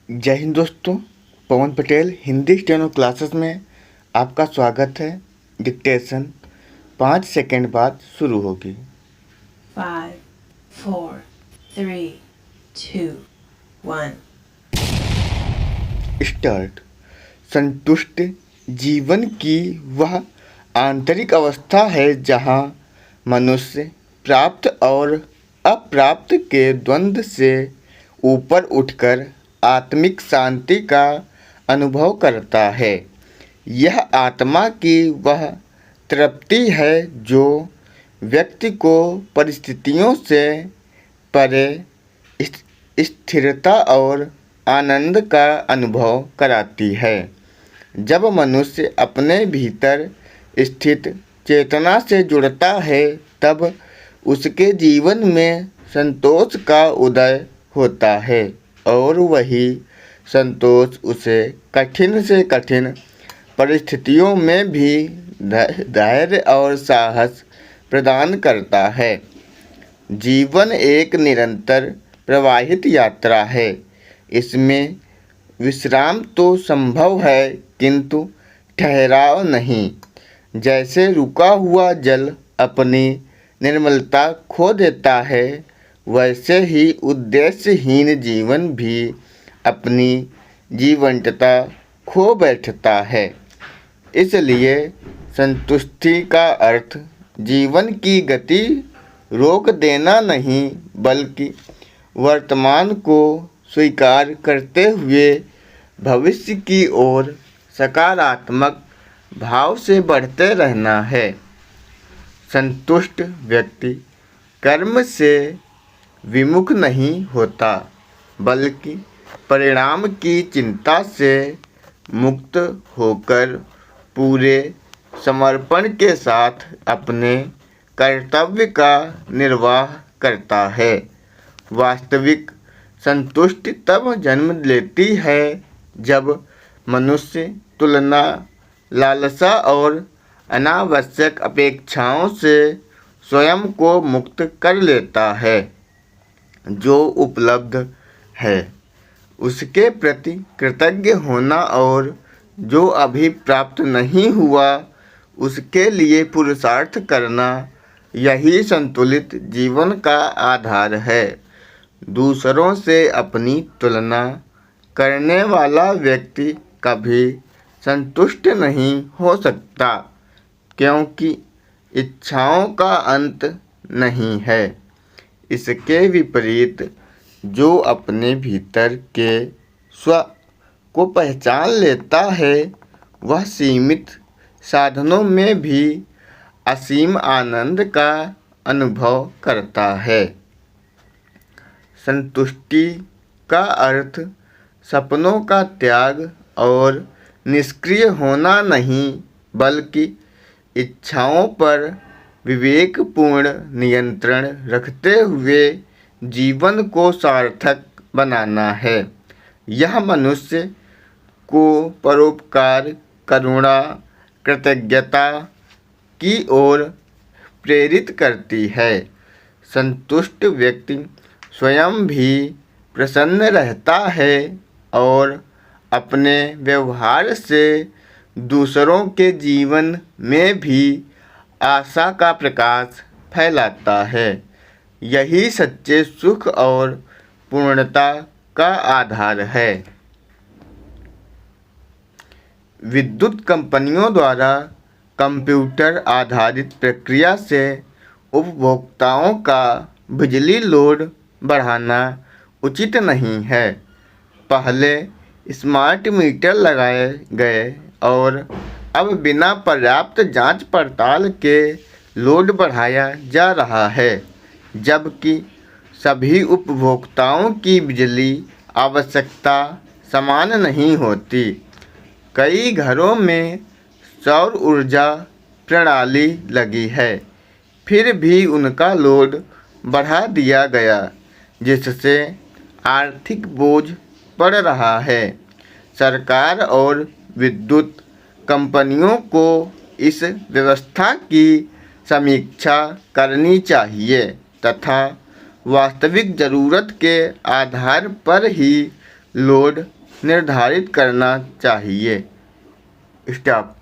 जय हिंद दोस्तों। पवन Patel Hindi steno classes में आपका स्वागत है। डिक्टेशन 5 सेकंड बाद शुरू होगी। 5, 4, 3, 2, 1। स्टार्ट। संतुष्ट जीवन की वह आंतरिक अवस्था है जहाँ मनुष्य प्राप्त और अप्राप्त के द्वंद्व से ऊपर उठकर आत्मिक शांति का अनुभव करता है। यह आत्मा की वह तृप्ति है जो व्यक्ति को परिस्थितियों से परे स्थिरता और आनंद का अनुभव कराती है। जब मनुष्य अपने भीतर स्थित चेतना से जुड़ता है तब उसके जीवन में संतोष का उदय होता है और वही संतोष उसे कठिन से कठिन परिस्थितियों में भी धैर्य और साहस प्रदान करता है। जीवन एक निरंतर प्रवाहित यात्रा है। इसमें विश्राम तो संभव है किंतु ठहराव नहीं। जैसे रुका हुआ जल अपनी निर्मलता खो देता है, वैसे ही उद्देश्यहीन जीवन भी अपनी जीवंतता खो बैठता है। इसलिए संतुष्टि का अर्थ जीवन की गति रोक देना नहीं, बल्कि वर्तमान को स्वीकार करते हुए भविष्य की ओर सकारात्मक भाव से बढ़ते रहना है। संतुष्ट व्यक्ति कर्म से विमुख नहीं होता, बल्कि परिणाम की चिंता से मुक्त होकर पूरे समर्पण के साथ अपने कर्तव्य का निर्वाह करता है। वास्तविक संतुष्टि तब जन्म लेती है जब मनुष्य तुलना, लालसा और अनावश्यक अपेक्षाओं से स्वयं को मुक्त कर लेता है। जो उपलब्ध है उसके प्रति कृतज्ञ होना और जो अभी प्राप्त नहीं हुआ उसके लिए पुरुषार्थ करना, यही संतुलित जीवन का आधार है। दूसरों से अपनी तुलना करने वाला व्यक्ति कभी संतुष्ट नहीं हो सकता, क्योंकि इच्छाओं का अंत नहीं है। इसके विपरीत जो अपने भीतर के स्व को पहचान लेता है, वह सीमित साधनों में भी असीम आनंद का अनुभव करता है। संतुष्टि का अर्थ सपनों का त्याग और निष्क्रिय होना नहीं, बल्कि इच्छाओं पर विवेकपूर्ण नियंत्रण रखते हुए जीवन को सार्थक बनाना है। यह मनुष्य को परोपकार, करुणा, कृतज्ञता की ओर प्रेरित करती है। संतुष्ट व्यक्ति स्वयं भी प्रसन्न रहता है और अपने व्यवहार से दूसरों के जीवन में भी आशा का प्रकाश फैलाता है। यही सच्चे सुख और पूर्णता का आधार है। विद्युत कंपनियों द्वारा कंप्यूटर आधारित प्रक्रिया से उपभोक्ताओं का बिजली लोड बढ़ाना उचित नहीं है। पहले स्मार्ट मीटर लगाए गए और अब बिना पर्याप्त जांच पड़ताल के लोड बढ़ाया जा रहा है, जबकि सभी उपभोक्ताओं की बिजली आवश्यकता समान नहीं होती। कई घरों में सौर ऊर्जा प्रणाली लगी है, फिर भी उनका लोड बढ़ा दिया गया, जिससे आर्थिक बोझ बढ़ रहा है। सरकार और विद्युत कंपनियों को इस व्यवस्था की समीक्षा करनी चाहिए तथा वास्तविक ज़रूरत के आधार पर ही लोड निर्धारित करना चाहिए। स्टॉप।